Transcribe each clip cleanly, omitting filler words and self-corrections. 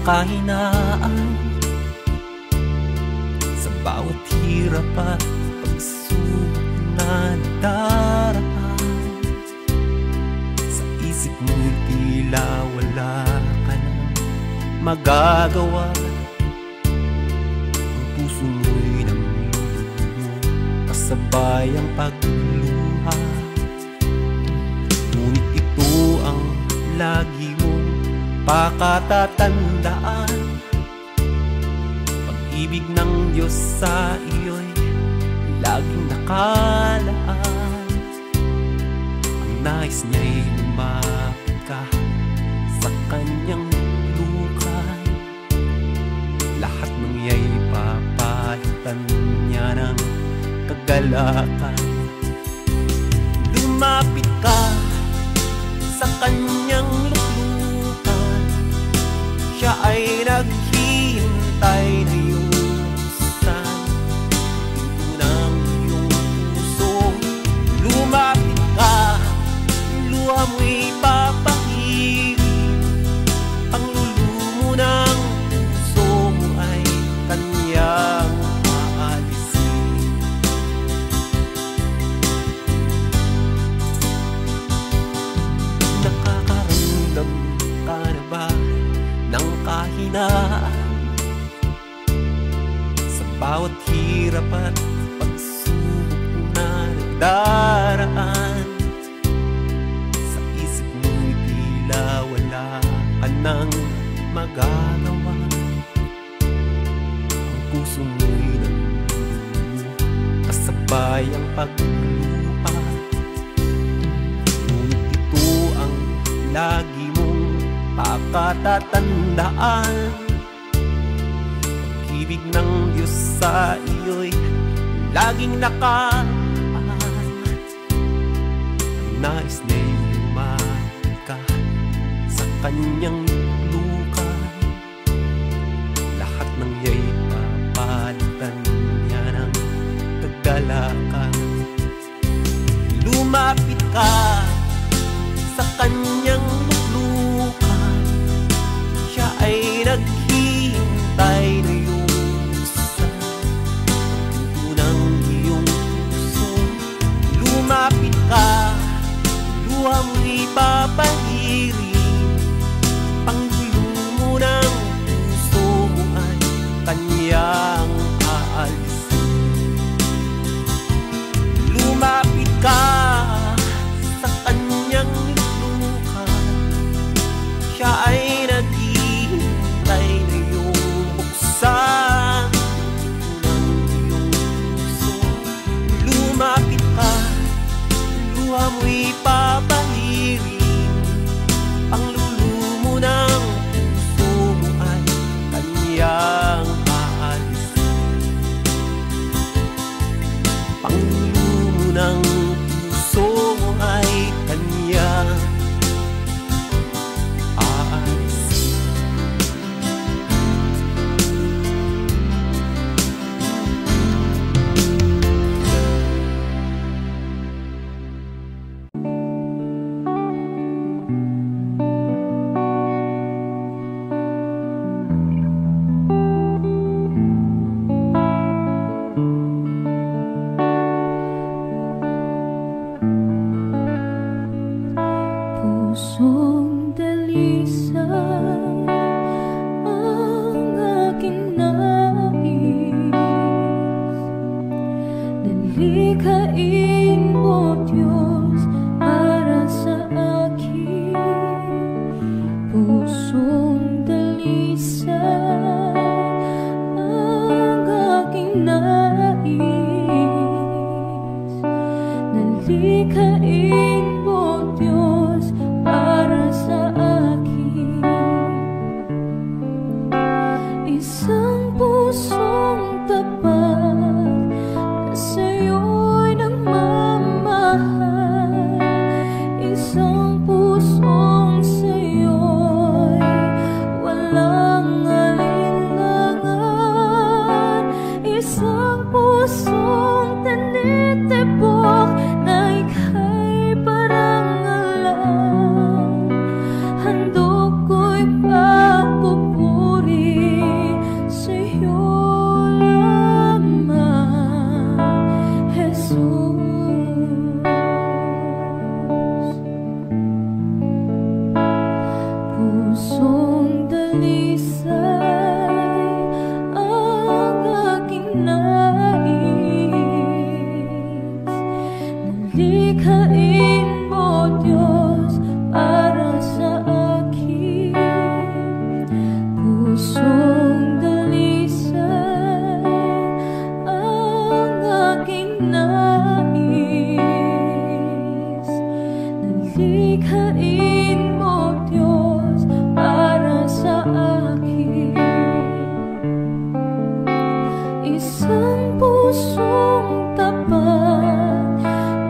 kahinaan, sa bawat hirap at pagsubok na nadaraan. Sa isip mo'y tila wala ka nang magagawa. Ang puso mo'y namumuno, kasabay ang pagluha. Ngunit ito ang lagi mong pakatatandaan. Pag-ibig ng Diyos sa iyo'y laging nakalaan. Ang nais niya'y lumapit ka sa kanyang lukan. Lahat ng iya'y papalitan niya ng kagalakan. Lumapit ka sa kanyang luklukan. Siya ay naghihintay na iyong buksan pinto ng iyong puso. Lumapit ka, luha mo'y papahirin. Ang lulumo ng puso mo ay kanyang aalisin. Nakakaramdam ka na ba ng kahinaan? Sa bawat hirap at pagsubok na nagdaraan. Sa isip mo'y tila wala ka nang magagawa. Ang puso mo'y namumuno, kasabay ang pagluha. Ngunit ito ang lagi mong pakatatandaan. Pag-ibig ng Diyos sa iyo'y laging nakaan. Ang nais niya'y lumapit ka sa kanyang lukan. Lahat ng iya'y papalitan niya ng kagalakan. Lumapit ka sa kanyang luklukan. Siya ay naghihintay na iyong buksan pinto ng iyong puso. Lumapit ka, luha mo'y papahirin. Panggulo mo ng puso mo ay kanyang aalisin. Lumapit ka sa kanyang luklukan. Siya ay naghihintay na iyong buksan pinto ng iyong puso. Lumapit ka, luha mo'y papahirin. Ang lulumo ng puso mo ay kanyang aalisin. Panglulumo ng puso mo ay kanyang aalisin. Pusong dalisa ang aking nais. Dalikhain mo, Diyos, para sa akin. Pusong dalisa ang aking nais. Dalikhain mo, Diyos, para sa akin. Isang pusong tapat na sa'yo'y nagmamahal. Isang pusong sa'yo'y walang alinlangan. Isang pusong tinitibok na ika'y parang Likhain mo, Diyos, para sa akin pusong dalisay ang aking nais. Likhain mo, Diyos, para sa akin isang pusong tapat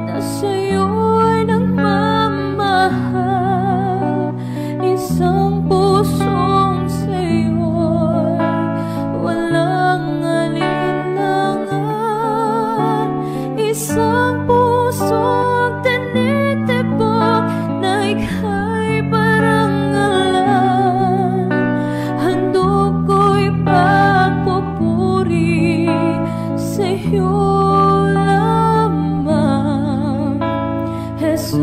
na sa'yo'y nagmamahal, isang pusong sa'yo'y walang alinlangan, isang pusong tinitibok na ika'y parangalan. Handog ko'y pagpupuri sa'yo lamang, Jesus.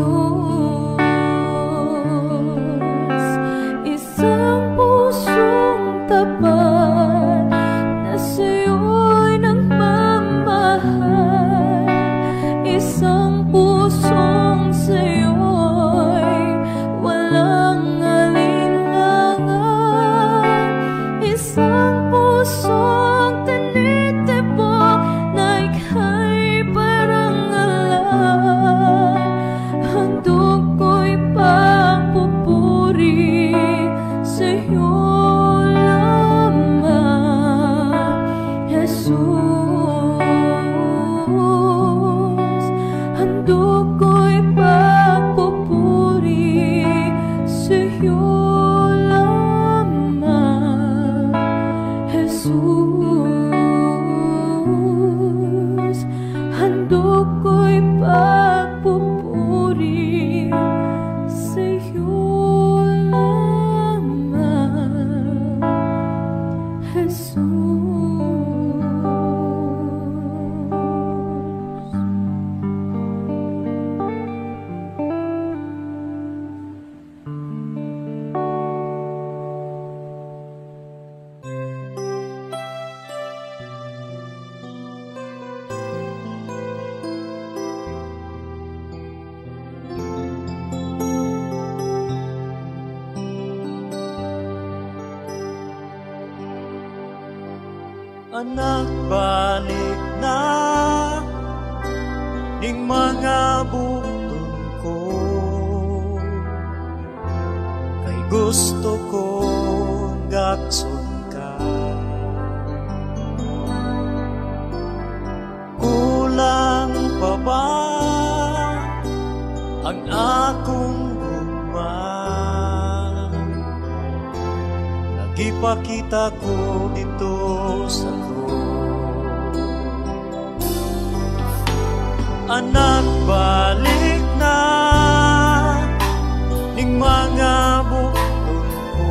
Isang pusong tapat na sa'yo'y nagmamahal, isang pusong sa'yo'y walang alinlangan, isang pusong tinitibok na ika'y parangalan. Handog ko'y pagpupuri sa'yo lamang, Jesus. Handog ko'y pagpupuri sa'yo lamang, Jesus. Handog ko'y pagpupuri sa'yo lamang, Jesus. Anak, balik na ning mga bukton ko, kay gusto ko gatson ka. Kulang pa ba ang akong gugma? Nagipakita ko dito sa krus. Anak, balik na ning mga bukton ko,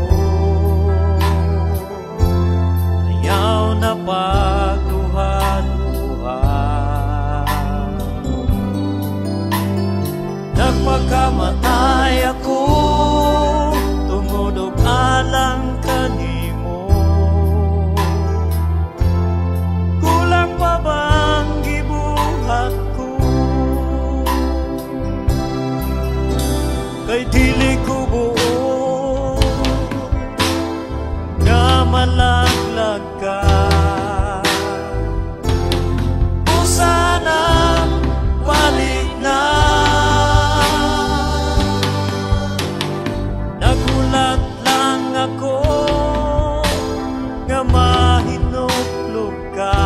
ayaw na pagduha-duha. Nagpakamatay ako tungod og alang kanimo. Kulang pa bang gibuhat ko? Kay dili ko buo nga malaglag ka. O sana balik na. Nagulat lang ako nga mahinuklog ka.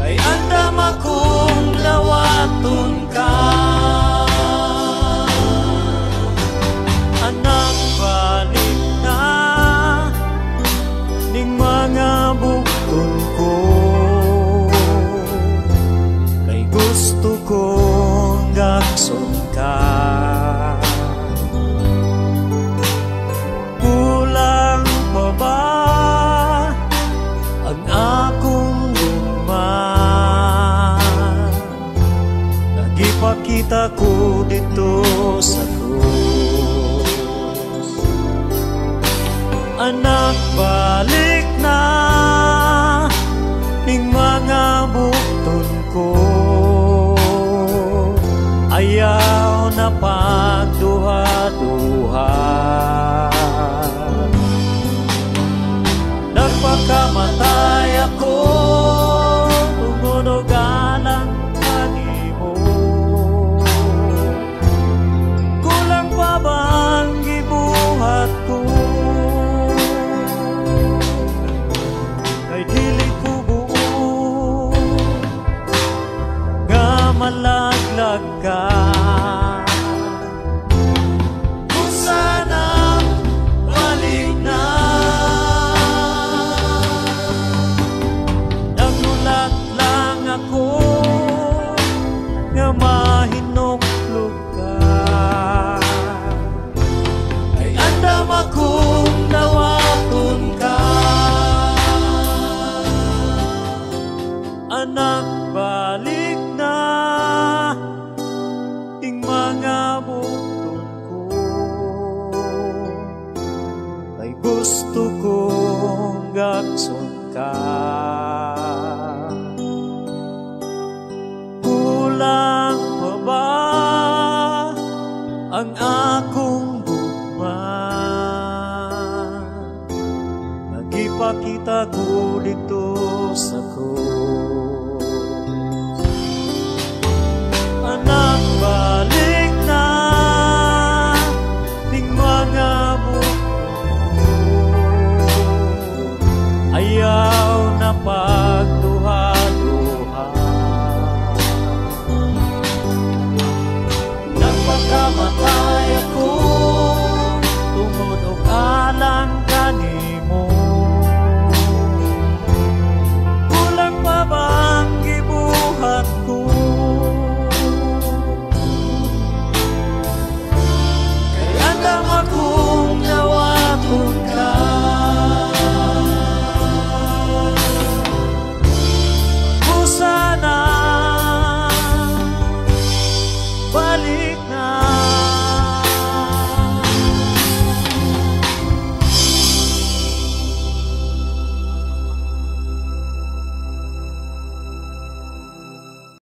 Kay andam akong lawaton ka. Anak, balik na ning mga bukton ko, kay gusto kong gakson ka. Kulang pa ba ang akong luma? Nagipakita ko dito sa krus. Anak, balik na ning mga bukton ko, nga pagduha-duha. Nagpakamatay ako tungod alang kanimo. Kulang pa ba ang gibuhat ko? Kay dili ko buo nga malaglag ka. Kung sana balik na. Nagulat lang ako nga mahinoklog ka. Ay andam akong nawaton ka. Anak, balik na ing mga buktong ko. Ay gusto kong gakson ka. Kulang pa ba ang akong gugma? Nagipakita ko dito sa ko.